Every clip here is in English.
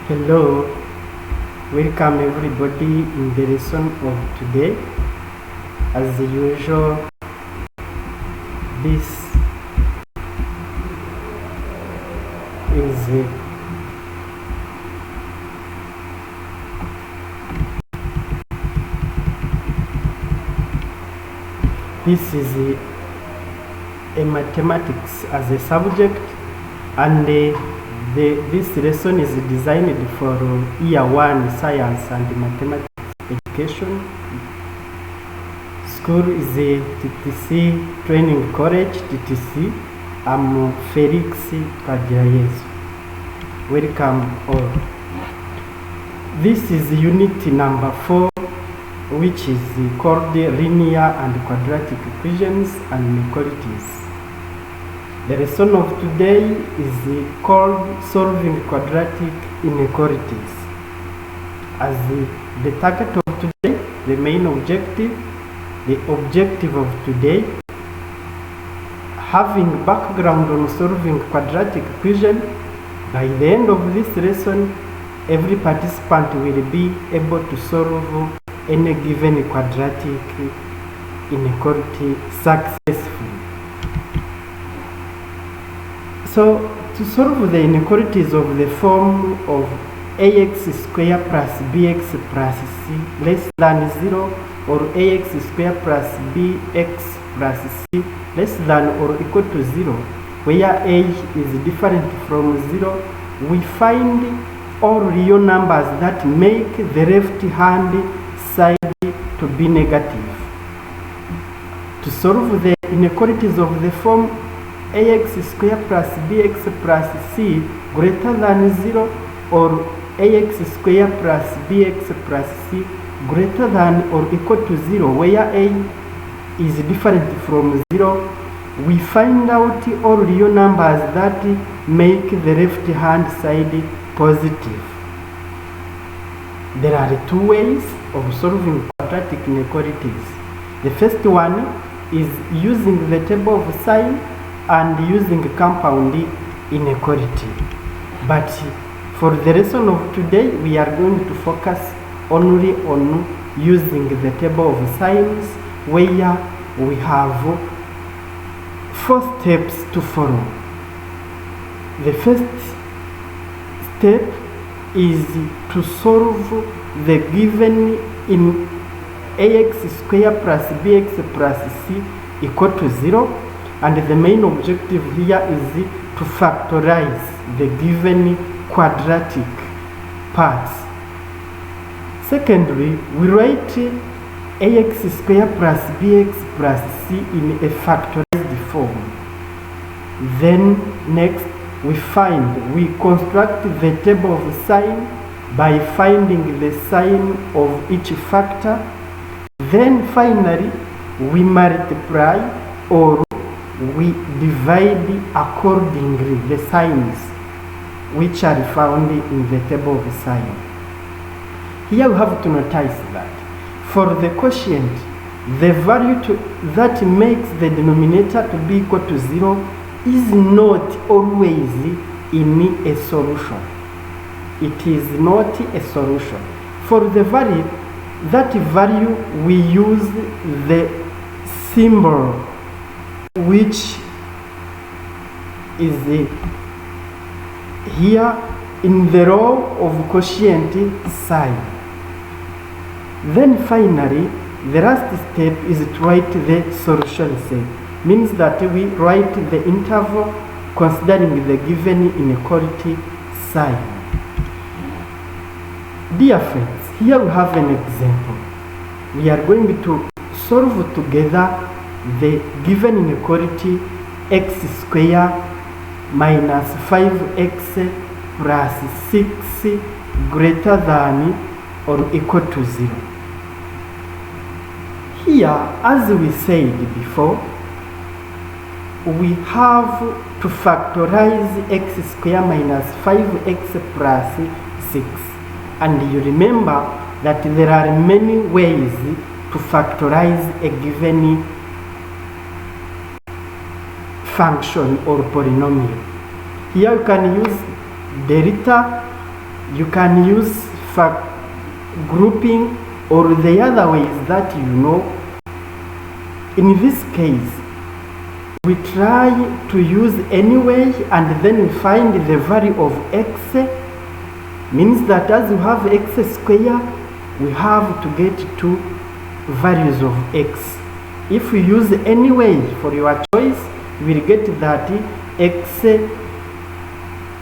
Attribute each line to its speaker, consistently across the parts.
Speaker 1: Hello, welcome everybody in the lesson of today. As usual, this is a mathematics as a subject, and this lesson is designed for year 1 science and mathematics education. School is a TTC Training College, TTC. I'm Felix Kajayesu. Welcome all. This is unit number 4, which is called linear and quadratic equations and inequalities. The lesson of today is called solving quadratic inequalities. As the target of today, the main objective, the objective of today, having background on solving quadratic equation. By the end of this lesson, every participant will be able to solve any given quadratic inequality successfully. So, to solve the inequalities of the form of ax squared plus bx plus c less than 0, or ax squared plus bx plus c less than or equal to 0, where a is different from 0, we find all real numbers that make the left hand side to be negative. To solve the inequalities of the form ax squared plus bx plus c greater than 0, or ax squared plus bx plus c greater than or equal to 0, where a is different from 0, we find out all real numbers that make the left hand side positive. There are two ways of solving quadratic inequalities. The first one is using the table of sign and using compound inequality. But for the lesson of today, we are going to focus only on using the table of signs, where we have 4 steps to follow. The first step is to solve the given in ax squared plus bx plus c equal to 0, and the main objective here is to factorize the given quadratic parts. Secondly, we write ax squared plus bx plus c in a factorized form. Then next we construct the table of sign by finding the sign of each factor. Then finally we multiply or we divide accordingly the signs which are found in the table of sign. Here we have to notice that for the quotient, the value that makes the denominator to be equal to 0 is not always in a solution. It is not a solution. For the value, that value we use the symbol which is here in the row of quotient sign. Then finally, the last step is to write the solution set. Means that we write the interval considering the given inequality sign. Dear friends, here we have an example. We are going to solve together the given inequality x squared minus 5x plus 6 greater than or equal to 0. Here, as we said before, we have to factorize x squared minus 5x plus 6. And you remember that there are many ways to factorize a given function or polynomial. Here you can use delta You can use grouping or the other ways that you know. In this case, we try to use any way, and then we find the value of x. Means that as you have x square, we have to get two values of x. If we use any way for your choice, you will get that x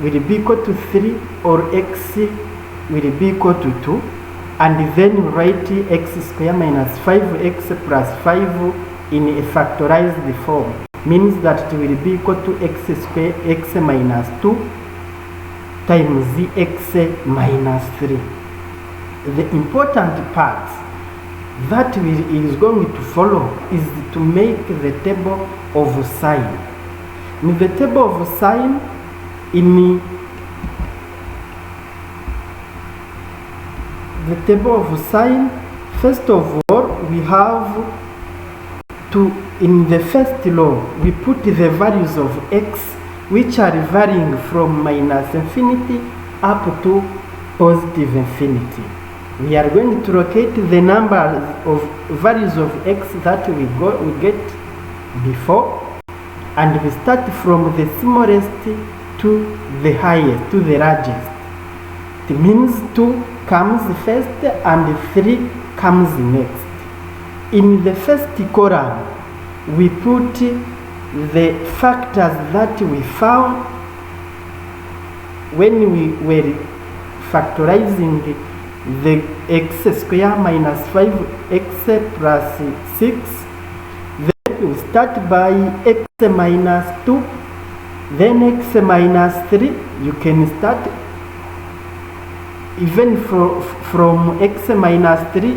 Speaker 1: will be equal to 3 or x will be equal to 2, and then write x square minus 5x plus 5 in a factorized form. Means that it will be equal to x square x minus 2 times x minus 3. The important part that is going to follow is to make the table of sign. In the table of sign, in the table of sign, first of all, we have to, in the first row, we put the values of x, which are varying from minus infinity up to positive infinity. We are going to locate the number of values of x that we get before, and we start from the smallest to the highest, to the largest. It means 2 comes first and 3 comes next. In the first column, we put the factors that we found when we were factorizing the x square minus 5x plus 6. Then we start by x minus 2, then x minus 3. You can start even from x minus 3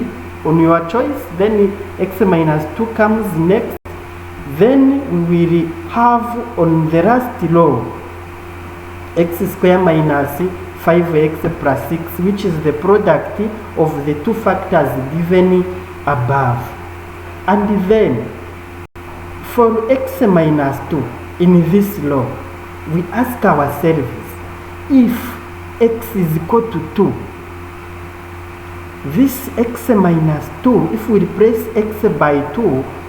Speaker 1: on your choice. Then x minus 2 comes next. Then we will have on the last row x square minus 5x plus 6, which is the product of the two factors given above. And then for x minus 2 in this row, we ask ourselves, if x is equal to 2, this x minus 2, if we replace x by 2,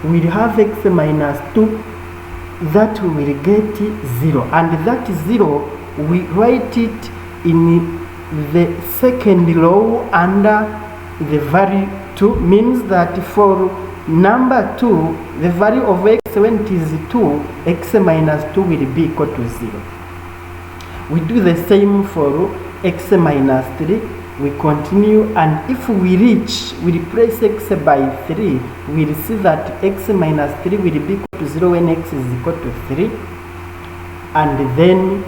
Speaker 1: we'll have x minus 2, that we will get 0. And that 0, we write it in the second row under the value 2. Means that for number 2, the value of x when it is 2, x minus 2 will be equal to 0. We do the same for x minus 3. We continue, and if we replace x by 3, we'll see that x minus 3 will be equal to 0 when x is equal to 3. And then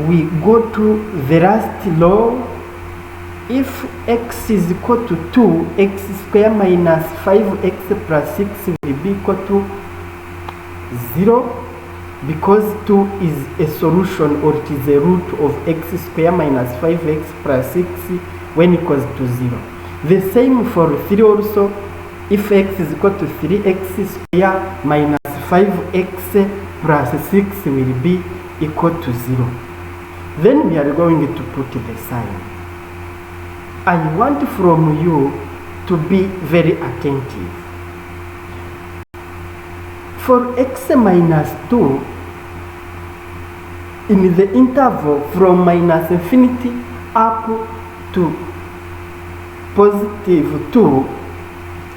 Speaker 1: we go to the last row. If x is equal to 2, x square minus 5x plus 6 will be equal to 0. Because 2 is a solution, or it is a root of x square minus 5x plus 6 when equals to 0. The same for 3 also. If x is equal to 3x square minus 5x plus 6 will be equal to 0. Then we are going to put the sign. I want from you to be very attentive. For x minus 2, in the interval from minus infinity up to positive 2,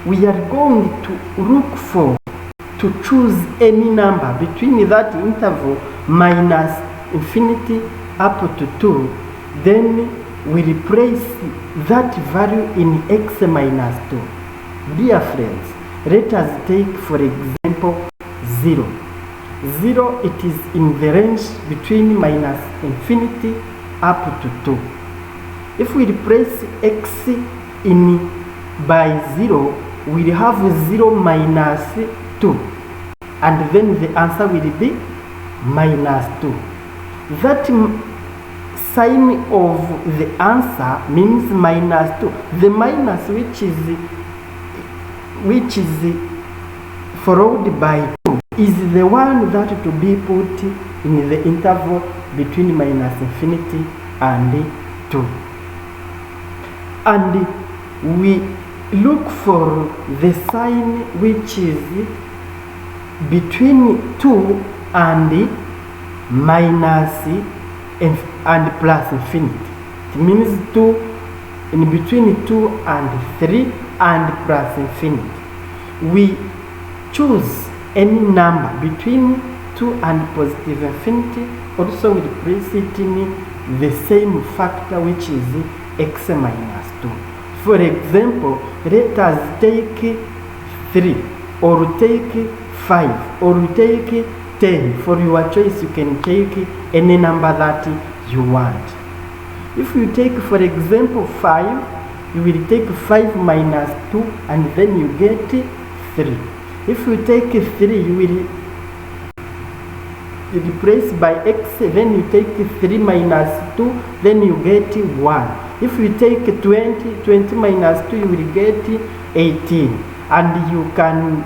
Speaker 1: we are going to look for, to choose any number between that interval minus infinity up to 2. Then we replace that value in x minus 2. Dear friends, let us take for example 0. 0, it is in the range between minus infinity up to 2. If we replace x in by 0, we'll have 0 minus 2, and then the answer will be minus 2. That sign of the answer means minus 2. The minus which is followed by 2 is the one that to be put in the interval between minus infinity and 2. And we look for the sign which is between 2 and minus and plus infinity. It means 2 in between 2 and 3 and plus infinity. We choose any number between 2 and positive infinity. Also we place it in the same factor, which is x minus 2. For example, let us take 3 or take 5 or take 10. For your choice, you can take any number that you want. If you take, for example, 5, you will take 5 minus 2 and then you get 3. If you take 3, you will replace by x, then you take 3 minus 2, then you get 1. If you take 20 minus 2, you will get 18. And you can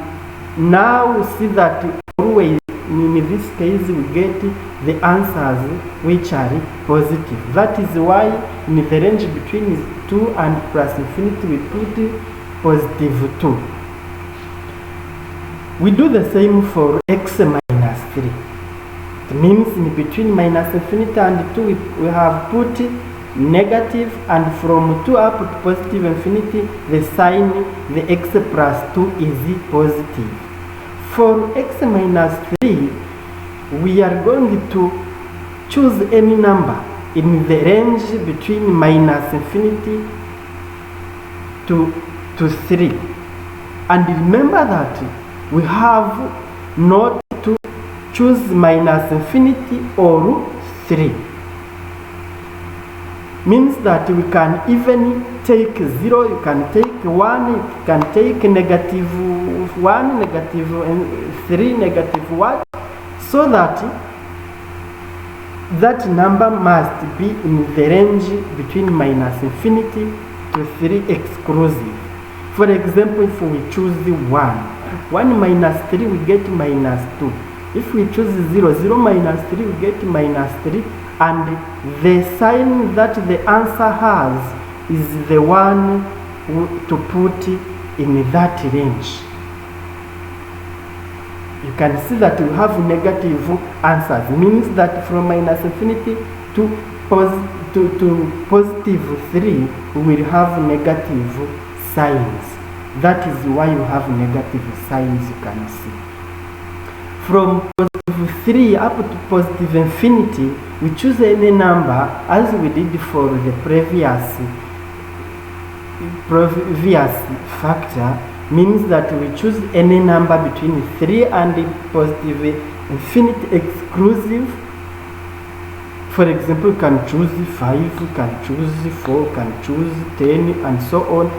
Speaker 1: now see that always in this case we get the answers which are positive. That is why in the range between 2 and plus infinity we put positive 2. We do the same for x minus 3. It means in between minus infinity and 2 we have put negative, and from 2 up to positive infinity the sign, the x plus 2 is positive. For x minus 3 we are going to choose any number in the range between minus infinity to 3. And remember that we have not to choose minus infinity or 3. Means that we can even take 0, you can take 1, you can take negative 1, negative 3, negative 1, so that that number must be in the range between minus infinity to 3 exclusive. For example, if we choose 1 minus 3 we get minus 2. If we choose 0 minus 3 we get minus 3. And the sign that the answer has is the one to put in that range. You can see that we have negative answers. It means that from minus infinity to positive 3 we will have negative signs. That is why you have negative signs, you can see. From positive 3 up to positive infinity, we choose any number as we did for the previous factor. Means that we choose any number between 3 and positive infinity exclusive. For example, you can choose 5, you can choose 4, you can choose 10, and so on.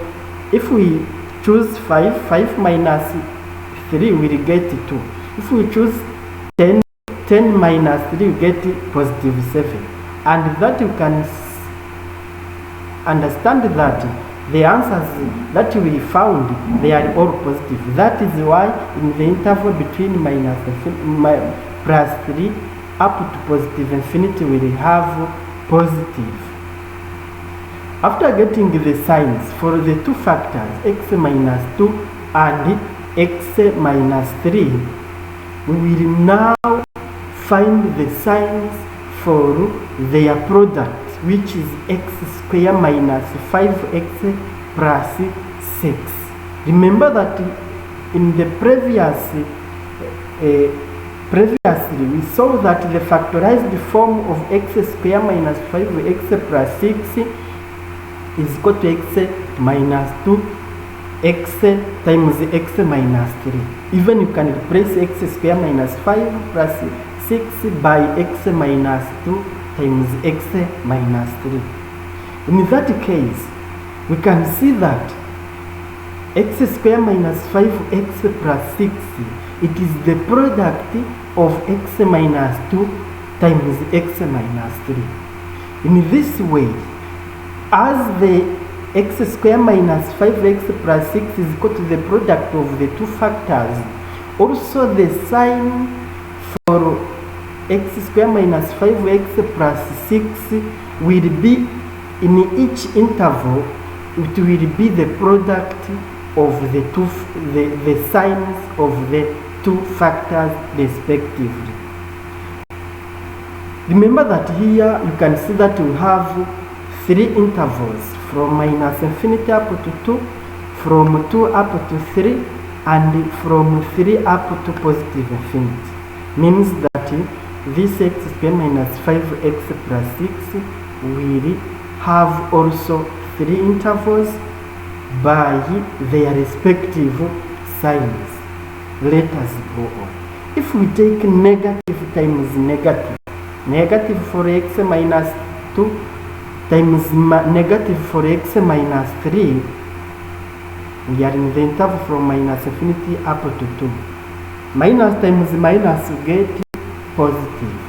Speaker 1: If we choose 5 minus 3 we will get 2. If we choose 10 minus 3 we get positive 7. And that you can understand that the answers that we found, they are all positive. That is why in the interval between plus 3 up to positive infinity we will have positive. After getting the signs for the two factors x minus 2 and x minus 3, we will now find the signs for their product, which is x square minus 5x plus 6. Remember that in the previously we saw that the factorized form of x square minus 5x plus 6 is equal to x minus 2 x times x minus 3. Even you can replace x square minus 5 plus 6 by x minus 2 times x minus 3. In that case, we can see that x square minus 5x plus 6, it is the product of x minus 2 times x minus 3. In this way, as the x square minus 5x plus 6 is equal to the product of the two factors, also the sign for x square minus 5x plus 6 will be in each interval, it will be the product of the signs of the two factors respectively. Remember that here you can see that we have three intervals from minus infinity up to 2, from 2 up to 3, and from 3 up to positive infinity. Means that this x square minus 5x plus 6 will have also three intervals by their respective signs. Let us go on. If we take negative times negative, negative for x minus 2 times negative for x minus 3, we are in the interval from minus infinity up to 2. Minus times minus we get positive.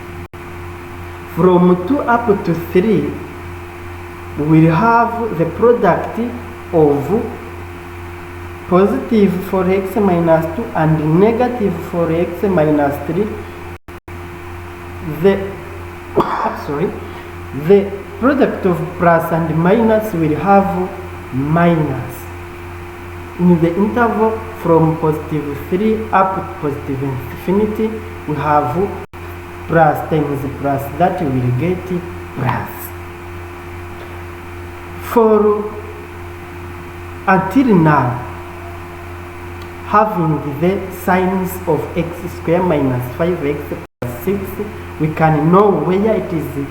Speaker 1: From 2 up to 3, we will have the product of positive for x minus 2 and negative for x minus 3. The product of plus and minus will have minus. In the interval from positive 3 up to positive infinity, we have plus times plus, that will get plus. For until now, having the signs of x square minus 5x plus 6, we can know where it is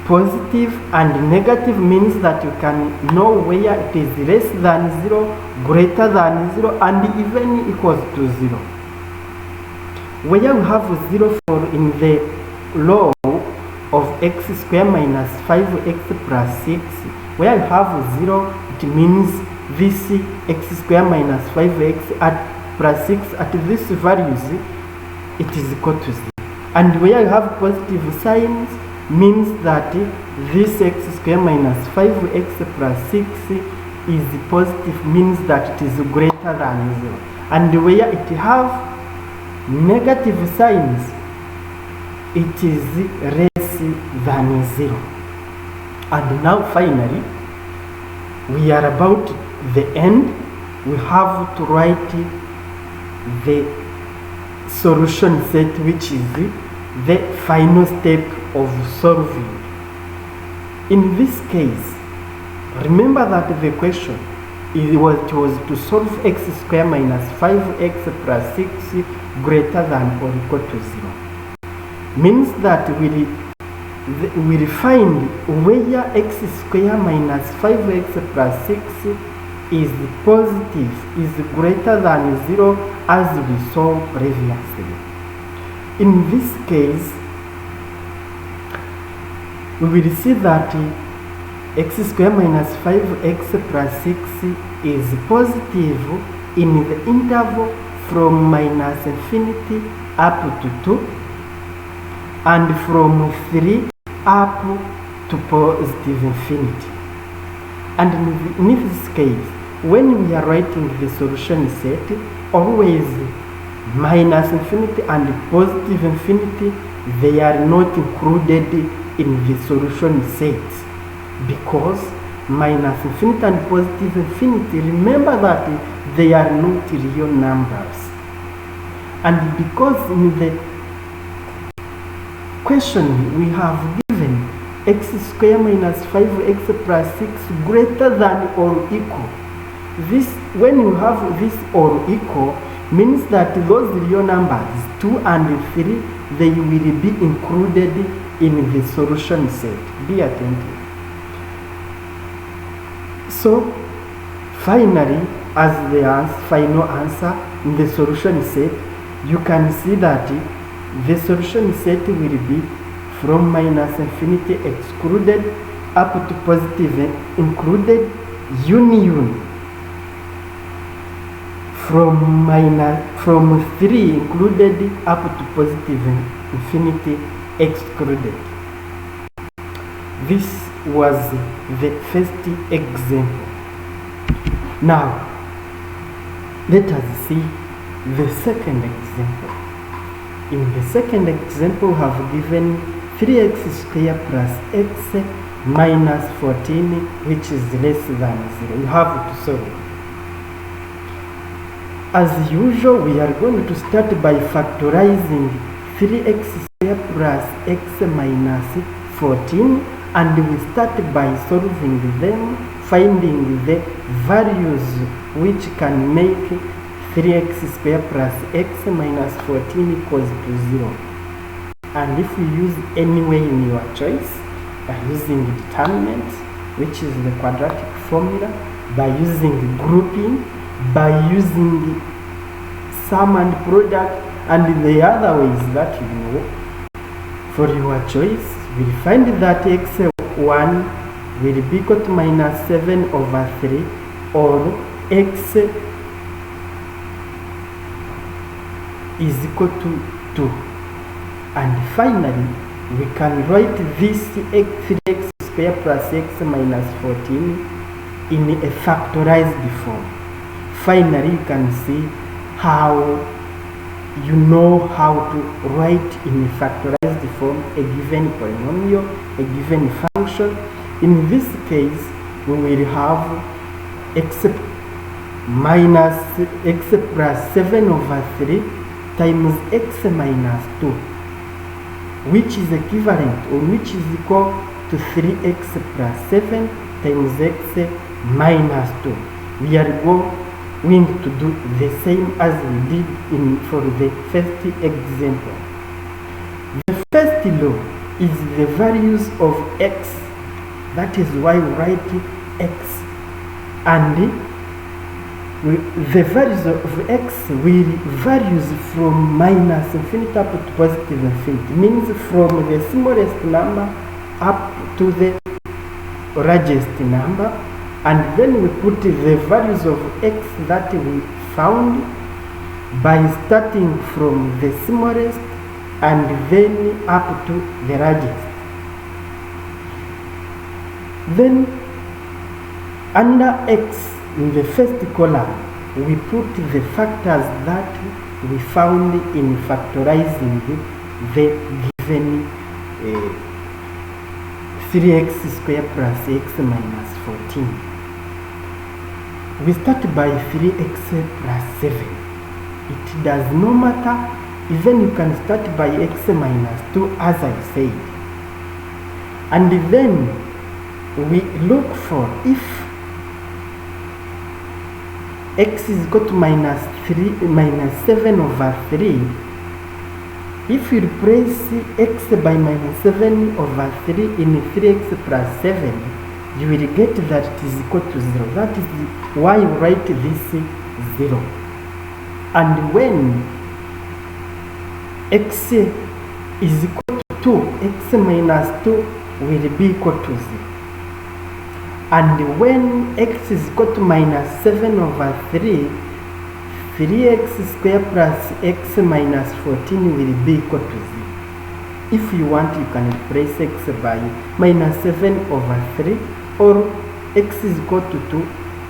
Speaker 1: positive and negative, means that you can know where it is less than 0, greater than 0, and even equals to 0. Where you have 0 for in the law of x square minus 5x plus 6, where you have 0, it means this x square minus 5x at plus 6 at these values, it is equal to 0. And where you have positive signs, means that this x square minus 5x plus 6 is positive, means that it is greater than 0. And where it have negative signs, it is less than 0. And now finally, we are about the end. We have to write the solution set, which is the final step of solving. In this case, remember that the question was to solve x square minus 5x plus 6 greater than or equal to 0. Means that we'll find where x square minus 5x plus 6 is positive, is greater than 0, as we saw previously. In this case, we will see that x square minus 5x plus 6 is positive in the interval from minus infinity up to 2, and from 3 up to positive infinity. And in this case, when we are writing the solution set, always minus infinity and positive infinity, they are not included in the solution set, because minus infinity and positive infinity, remember that they are not real numbers. And because in the question we have given x square minus 5x plus 6 greater than or equal, this, when you have this or equal, means that those real numbers 2 and 3, they will be included in the solution set. Be attentive. So finally, as the final answer in the solution set, you can see that the solution set will be from minus infinity excluded up to positive included, union from 3 included up to positive infinity excluded. This was the first example. Now let us see the second example. In the second example, we have given 3x squared plus x minus 14, which is less than 0. You have to solve. As usual, we are going to start by factorizing 3x squared plus x minus 14, and we start by solving them, finding the values which can make 3x squared plus x minus 14 equals to 0. And if you use any way in your choice, by using determinant, which is the quadratic formula, by using grouping, by using sum and product, and the other ways that you know for your choice, we'll find that x1 will be equal to minus 7 over 3, or x is equal to 2. And finally, we can write this 3x squared plus x minus 14 in a factorized form. Finally, you can see how you know how to write in a factorized form a given polynomial, a given function. In this case, we will have x minus x plus 7 over 3 times x minus 2, which is equivalent, or which is equal to 3x plus 7 times x minus 2. We are going to do the same as we did for the first example. The first law is the values of x. That is why we write x. And the values of x will varies from minus infinity up to positive infinity. Means from the smallest number up to the largest number. And then we put the values of x that we found by starting from the smallest and then up to the largest. Then under x in the first column, we put the factors that we found in factorizing the given 3x squared plus x minus 14. We start by 3x plus 7. It does no matter, even you can start by x minus 2 as I said. And then we look for if x is equal to minus 7 over 3. If you replace x by minus 7 over 3 in 3x plus 7, you will get that it is equal to 0. That is why you write this 0. And when x is equal to 2, x minus 2 will be equal to 0. And when x is equal to minus 7 over 3, 3x squared plus x minus 14 will be equal to 0. If you want, you can replace x by minus 7 over 3, or x is equal to 2.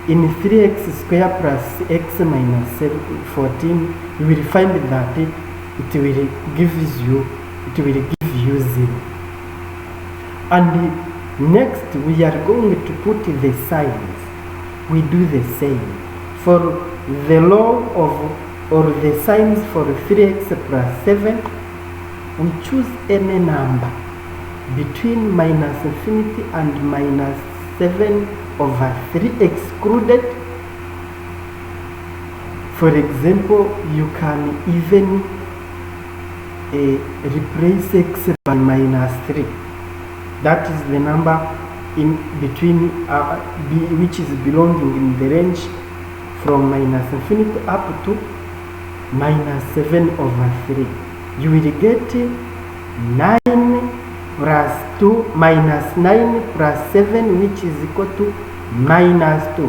Speaker 1: In 3x squared plus x minus 14, you will find that it will give you 0. And next, we are going to put the signs. We do the same. For the law of, or the signs for 3x plus 7, we choose any number between minus infinity and minus 7 over 3 excluded. For example, you can even replace x by minus 3. That is the number in between which is belonging in the range from minus infinity up to minus 7 over 3. You will get 9 plus 2 minus 9 plus 7, which is equal to minus 2.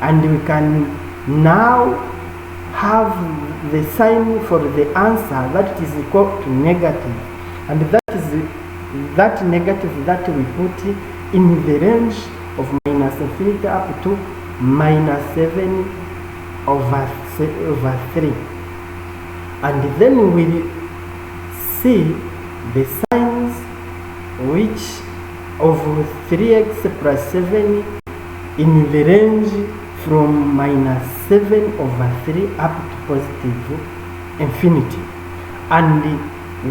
Speaker 1: And we can now have the sign for the answer that is equal to negative. And that is that negative that we put in the range of minus infinity up to minus 7 over 3. And then we see the signs which of 3x plus 7 in the range from minus 7 over 3 up to positive infinity, and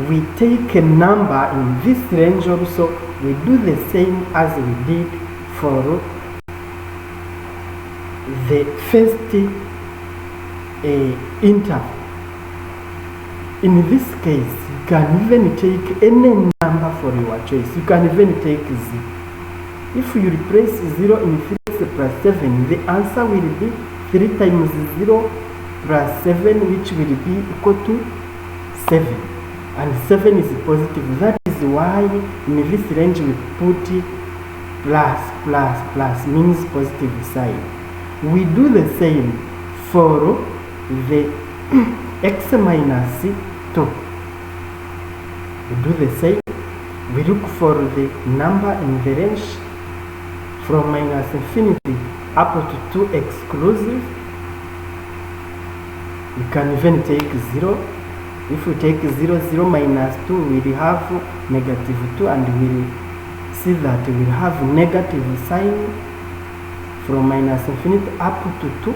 Speaker 1: we take a number in this range also. We do the same as we did for the first interval. In this case, you can even take any number for your choice. You can even take 0. If you replace 0 in 3x plus 7, the answer will be 3 times 0 plus 7, which will be equal to 7. And 7 is positive. That is why in this range we put plus, means positive sign. We do the same for the x minus 2. We do the same. We look for the number in the range from minus infinity up to 2 exclusive. We can even take 0. If we take 0 minus 2, we'll have negative 2, and we'll see that we'll have negative sign from minus infinity up to 2,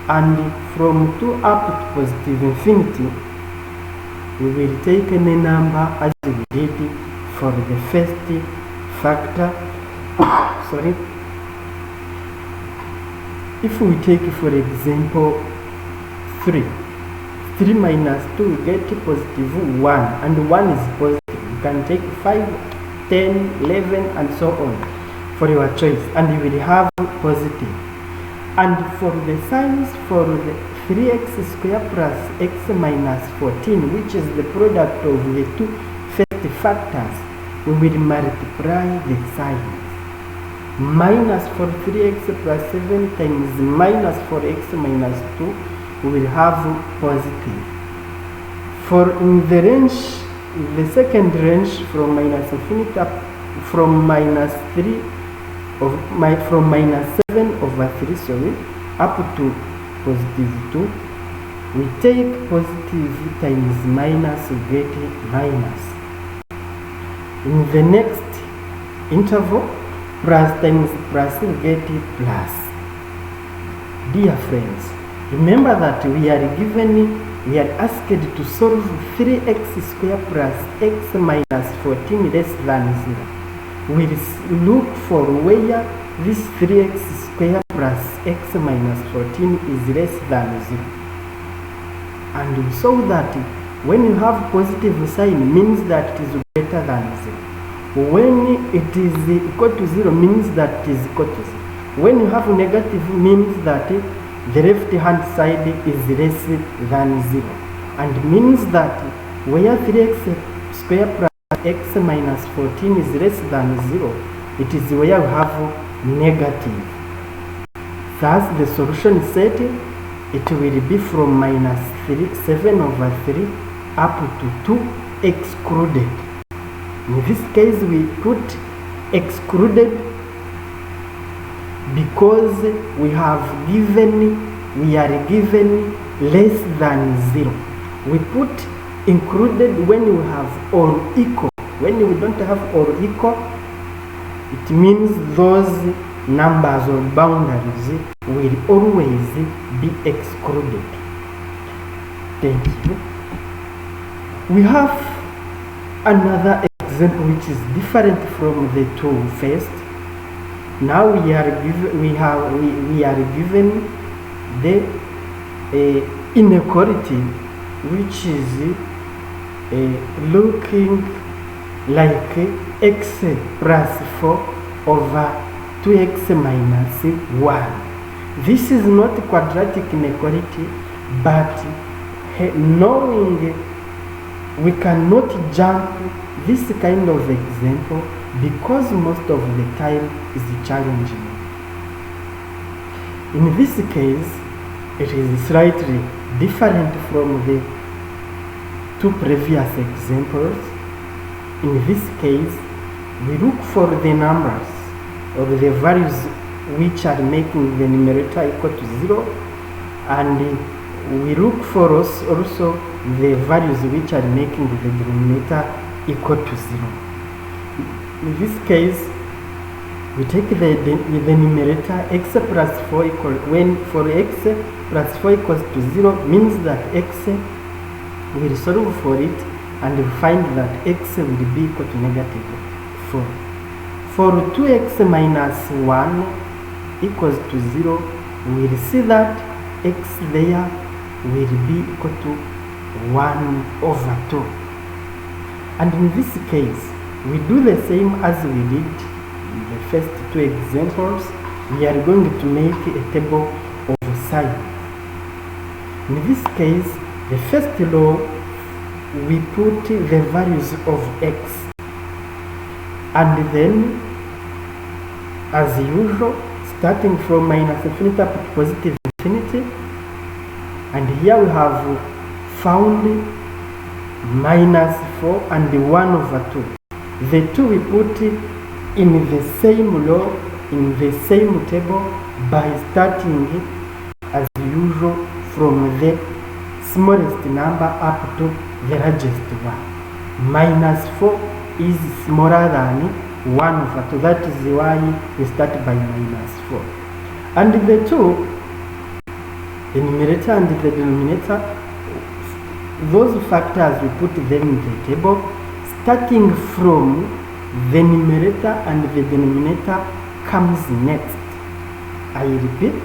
Speaker 1: and from 2 up to positive infinity. We will take any number as we did for the first factor. Sorry. If we take, for example, 3 minus 2, we get positive 1, and 1 is positive. You can take 5, 10, 11, and so on for your choice, and you will have positive. And for the signs for the 3x squared plus x minus 14, which is the product of the two first factors, we will multiply the signs. Minus for 3x plus 7 times minus for x minus 2, we will have positive. For in the range, the second range from minus infinity up, from minus 3 of from minus 7 over 3, sorry, up to positive 2, we take positive times minus, we get minus. In the next interval, plus times plus, we get plus. Dear friends, remember that we are asked to solve 3x squared plus x minus 14 less than 0. We look for where this 3x squared plus x minus 14 is less than 0. And we saw that when you have positive sign, means that it is greater than 0. When it is equal to 0, means that it is equal to 0. When you have negative, means that the left hand side is less than 0, and means that where 3x squared plus x minus 14 is less than 0, it is where we have negative. Thus the solution set, it will be from minus 7 over 3 up to 2 excluded. In this case we put excluded because we are given less than 0. We put included when we have or equal. When we don't have or equal, it means those numbers or boundaries will always be excluded. Thank you. We have another example which is different from the two first. Now we are given the inequality, which is looking like x plus 4 over 2x minus 1. This is not quadratic inequality, but knowing we cannot jump this kind of example because most of the time is challenging. In this case, it is slightly different from the two previous examples. In this case, we look for the numbers or the values which are making the numerator equal to 0, and we look for also the values which are making the denominator equal to 0. In this case, we take the numerator x plus 4 equal, when for x plus 4 equals to 0 means that x will solve for it and find that x will be equal to negative 4. For 2x minus 1 equals to 0, we will see that x there will be equal to 1 over 2. And in this case, we do the same as we did in the first two examples. We are going to make a table of signs. In this case, the first row, we put the values of x, and then, as usual, starting from minus infinity up to positive infinity, and here we have found minus 4 and 1 over 2. The 2 we put in the same row, in the same table, by starting as usual from the smallest number up to the largest one. Minus 4 is smaller than 1 over 2. That is why we start by minus 4. And the 2, the numerator and the denominator, those factors we put them in the table, starting from the numerator and the denominator comes next. I repeat,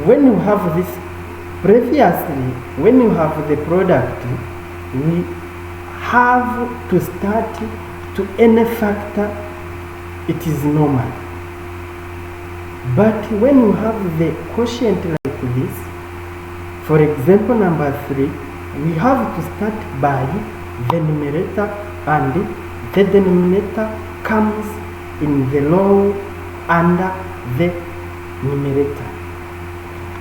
Speaker 1: when you have this, previously, when you have the product, we have to start to any factor, it is normal. But when you have the quotient like this, for example number 3, we have to start by the numerator, and the denominator comes in the row under the numerator.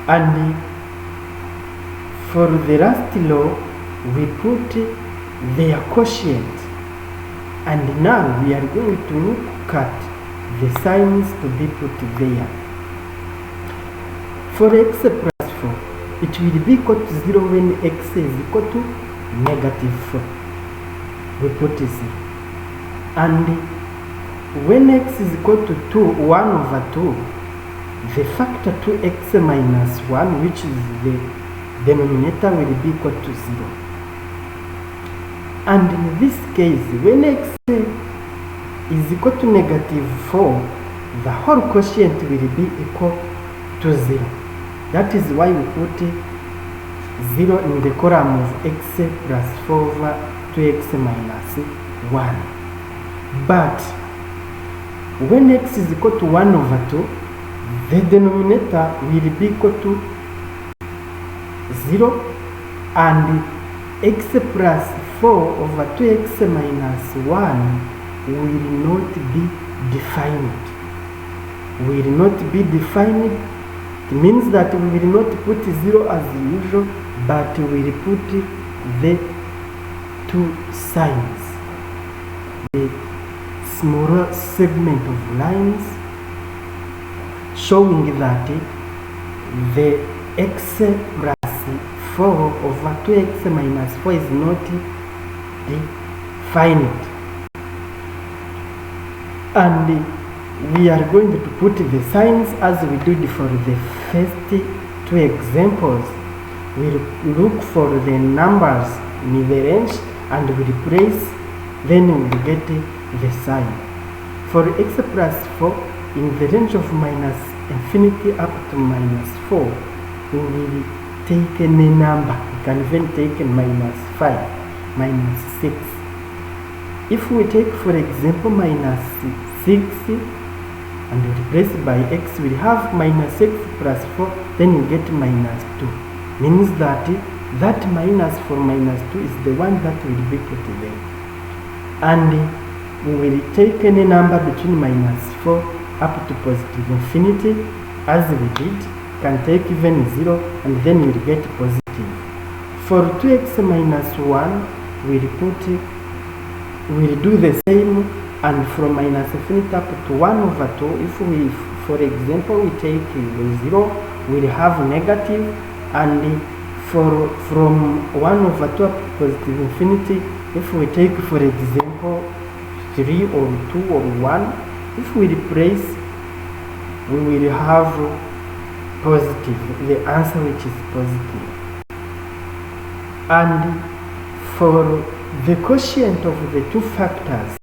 Speaker 1: And for the last row, we put their quotient. And now we are going to look at the signs to be put there. For x plus 4, it will be equal to 0 when x is equal to negative 4. We put 0. And when x is equal to 1 over 2, the factor 2x minus 1, which is the denominator, will be equal to 0. And in this case, when x is equal to negative 4, the whole quotient will be equal to 0. That is why we put 0 in the column of x plus 4 over 2x minus 1. But when x is equal to 1 over 2, the denominator will be equal to 0, and x plus 4 over 2x minus 1 will not be defined. Will not be defined. It means that we will not put 0 as usual, but we will put the two signs, the smaller segment of lines showing that the x plus 4 over 2x minus 4 is not defined. And we are going to put the signs as we did for the first two examples. We look for the numbers in the range and we replace, then we will get the sign. For x plus 4, in the range of minus infinity up to minus 4, we will take any number. We can even take minus 5, minus 6. If we take, for example, minus 6 and we replace by x, we have minus x plus 4, then you get minus 2. Means that that minus for minus 2 is the one that will be put there. And we will take any number between minus 4 up to positive infinity, as we did. Can take even 0, and then we will get positive. For 2x minus 1, we will do the same, and from minus infinity up to 1 over 2, if we, for example, we take 0, we'll have negative, and from 1 over 2 up to positive infinity, if we take, for example, 3 or 2 or 1, if we replace, we will have positive, the answer which is positive. And for the quotient of the two factors,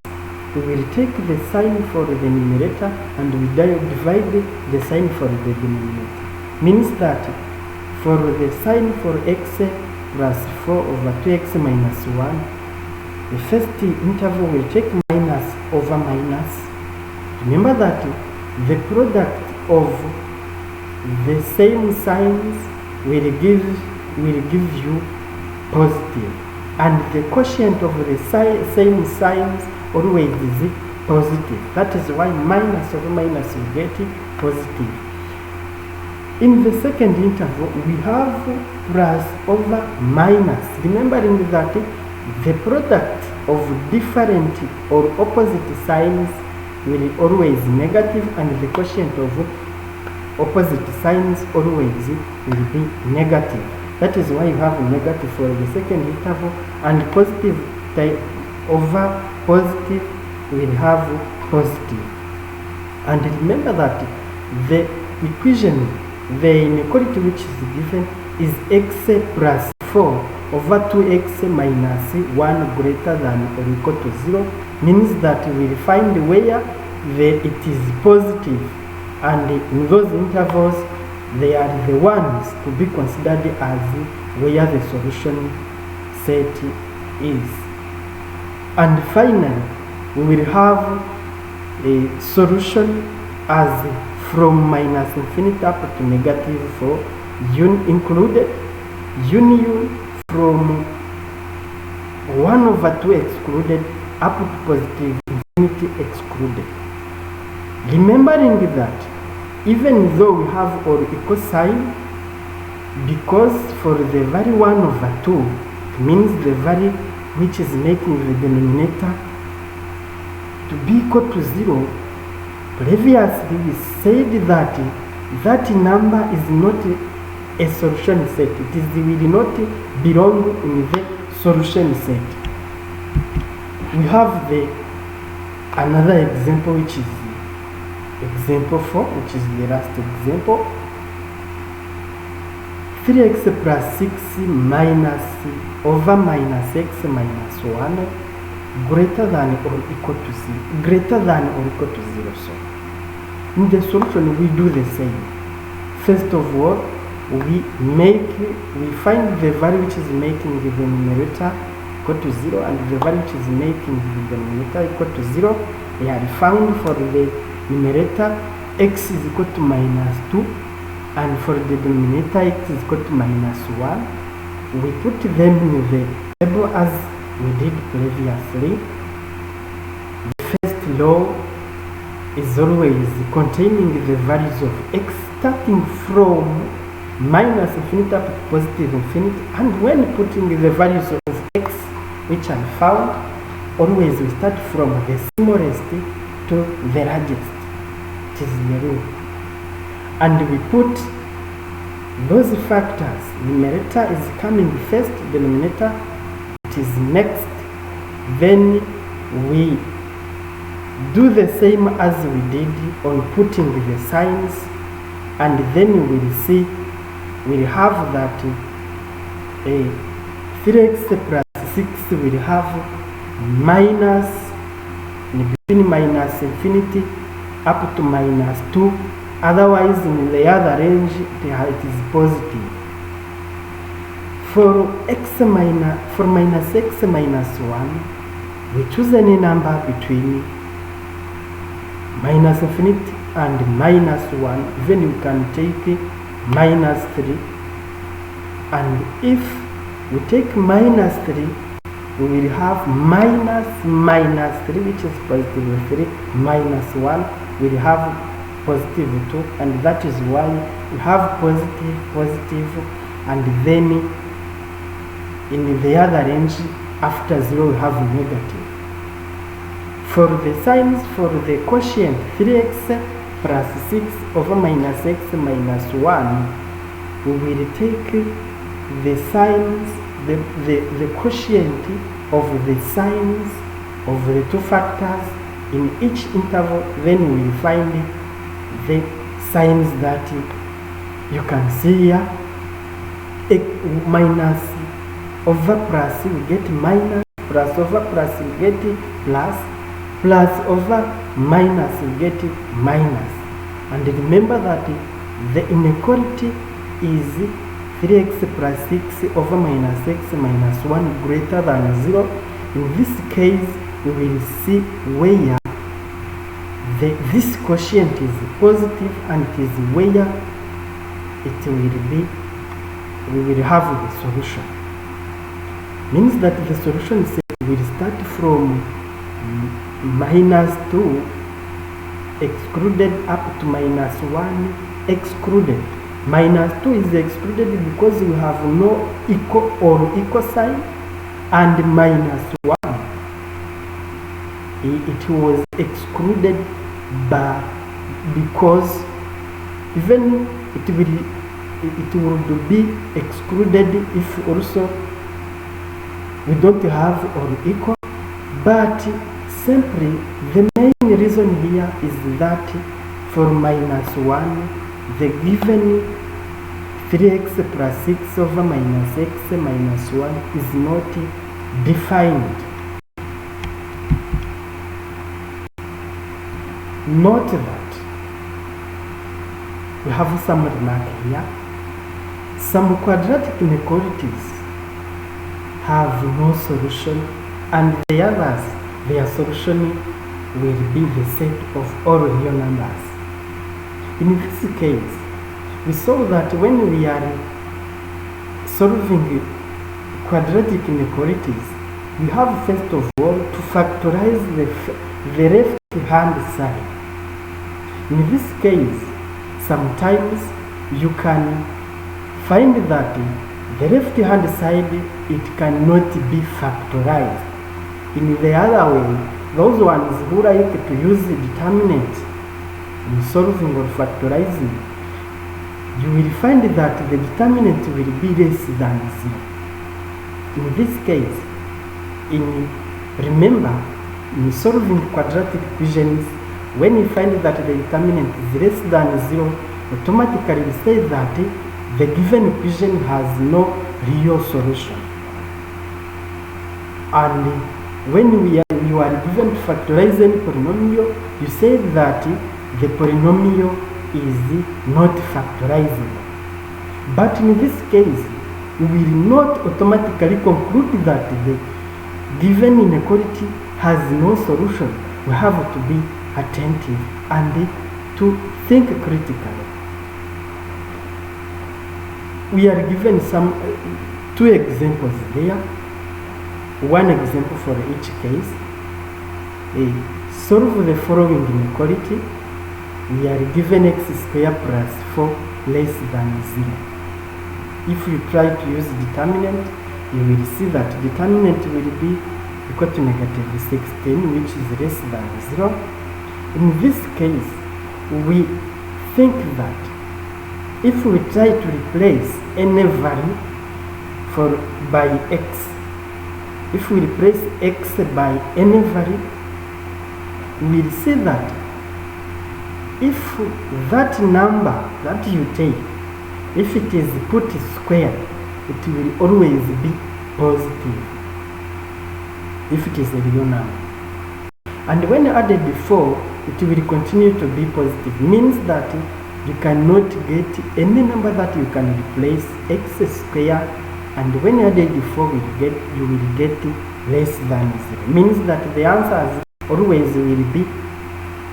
Speaker 1: we will take the sign for the numerator and we divide the sign for the denominator. Means that for the sign for x plus 4 over 2x minus 1, the first interval will take minus over minus. Remember that the product of the same signs will give you positive, and the quotient of the same signs always is positive. That is why minus over minus will get positive. In the second interval, we have plus over minus, remembering that the product of different or opposite signs will always negative, and the quotient of opposite signs always will be negative. That is why you have negative for the second interval, and positive over positive will have positive. And remember that the equation, the inequality which is given is x plus 4 over 2x minus 1 greater than or equal to 0, means that we will find where it is positive, and in those intervals they are the ones to be considered as where the solution set is. And finally, we will have a solution as from minus infinity up to negative for included, union from 1 over 2 excluded up to positive infinity excluded. Remembering that even though we have all equal sign, because for the value 1 over 2, it means the value which is making the denominator to be equal to 0, previously we said that that number is not a solution set. It will not belong in the solution set. We have another example, which is example 4, which is the last example. 3x plus 6 minus over minus x minus 1 greater than or equal to 0. Greater than or equal to 0. So in the solution we do the same. First of all, we find the value which is making the numerator equal to 0, and the value which is making the denominator equal to 0. They are found for the numerator. X is equal to minus 2, and for the denominator x is equal to minus 1. We put them in the table as we did previously. The first law is always containing the values of x starting from minus infinity up to positive infinity, and when putting the values of x which are found, always we start from the smallest to the largest. It is the rule. And we put those factors. Numerator is coming first, denominator it is next. Then we do the same as we did on putting the signs, and then we will see we'll have that 3x plus 6 will have minus, between minus infinity up to minus 2. Otherwise, in the other range, it is positive. For minus x minus 1, we choose any number between minus infinity and minus 1. Even you can take minus 3. And if we take minus 3, we will have minus 3, which is positive 3, minus 1, we will have positive 2, and that is why we have positive, and then in the other range after 0 we have negative. For the signs, for the quotient 3x plus 6 over minus x minus 1, we will take the signs, the quotient of the signs of the two factors in each interval, then we will find the signs that you can see here. Minus over plus, we get minus, plus over plus, we get plus, plus over minus, we get minus. And remember that the inequality is 3x plus 6 over minus x minus 1 greater than 0. In this case, we will see where this quotient is positive, and it is where it will be, we will have the solution. Means that the solution will start from minus 2 excluded up to minus 1 excluded. Minus 2 is excluded because we have no equal or equal sign, and minus 1 it was excluded because even it would be excluded if also we don't have or equal. But simply the main reason here is that for minus 1, the given 3x plus 6 over minus x minus 1 is not defined. Note that we have some remark here. Some quadratic inequalities have no solution, and the others, their solution will be the set of all real numbers. In this case, we saw that when we are solving quadratic inequalities, we have first of all to factorize the left hand side. In this case, sometimes you can find that the left hand side, it cannot be factorized. In the other way, those ones who like to use the determinant in solving or factorizing, you will find that the determinant will be less than 0. In this case, remember, in solving quadratic equations, when you find that the determinant is less than 0, automatically we say that the given equation has no real solution. And when you are given to factorize any polynomial, you say that the polynomial is not factorizable. But in this case, we will not automatically conclude that the given inequality has no solution. We have to be attentive and to think critically. We are given two examples there. One example for each case. Solve the following inequality. We are given x squared plus 4 less than 0. If you try to use determinant, you will see that determinant will be equal to negative 16, which is less than 0. In this case, we think that if we try to replace any value by x, if we replace x by any value, we will see that if that number that you take, if it is put square, it will always be positive if it is a real number. And when added 4, it will continue to be positive. Means that you cannot get any number that you can replace x squared, and when added 4, you will get less than 0. Means that the answer always will be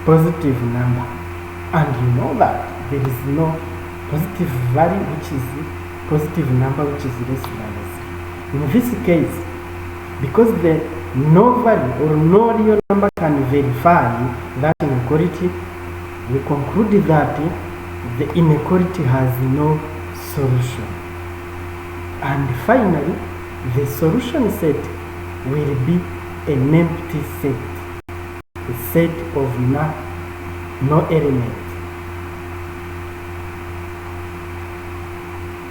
Speaker 1: positive number. And you know that there is no positive value which is positive number which is less than 0. In this case, because the no value or no real number can verify that inequality, we conclude that the inequality has no solution. And finally, the solution set will be an empty set, a set of no element.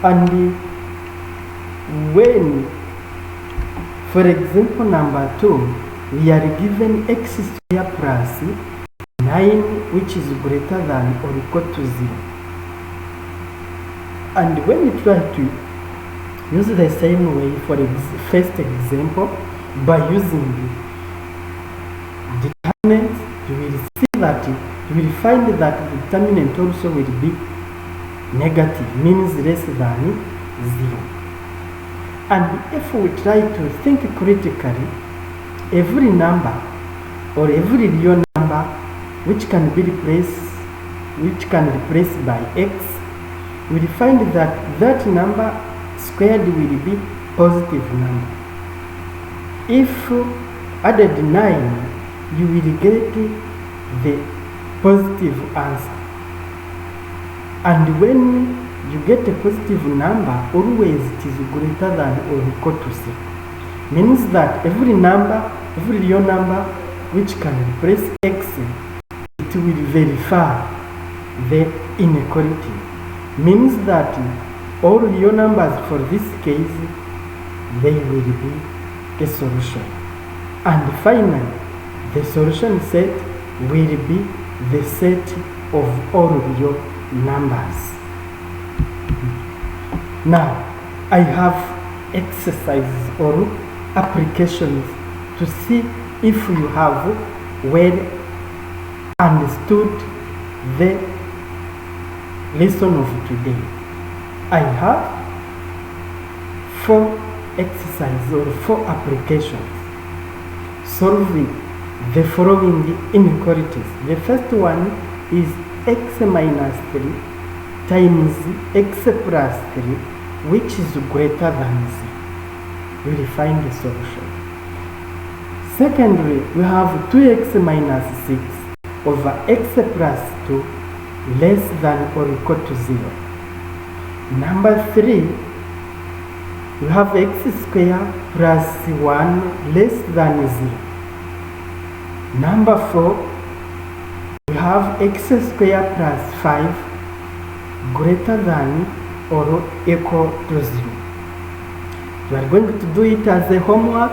Speaker 1: And when, for example, number 2, we are given x square plus 9, which is greater than or equal to 0. And when you try to use the same way for the first example, by using the determinant, you will see that you will find that the determinant also will be negative, means less than 0. And if we try to think critically, every number or every real number which can be replaced by x, we will find that that number squared will be positive number. If added 9, you will get the positive answer. And when you get a positive number, always it is greater than or equal to 0. Means that every real number which can replace x, it will verify the inequality. Means that all real numbers for this case, they will be a solution. And finally, the solution set will be the set of all real numbers. Now, I have exercises or applications to see if you have well understood the lesson of today. I have 4 exercises or 4 applications solving the following inequalities. The first one is x minus 3 times x plus 3, which is greater than 0. We will find the solution. Secondly, we have 2x minus 6 over x plus 2 less than or equal to 0. Number 3, we have x squared plus 1 less than 0. Number 4, we have x squared plus 5 greater than or equal to 0. You are going to do it as a homework.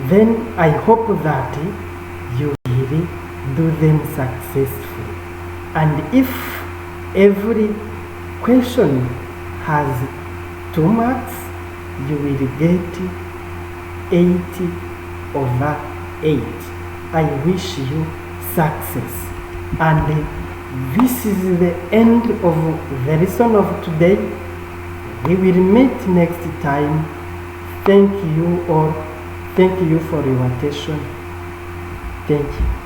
Speaker 1: Then I hope that you will do them successfully. And if every question has 2 marks, you will get 80 over 8. I wish you success. And this is the end of the lesson of today. We will meet next time. Thank you all. Thank you for your attention. Thank you.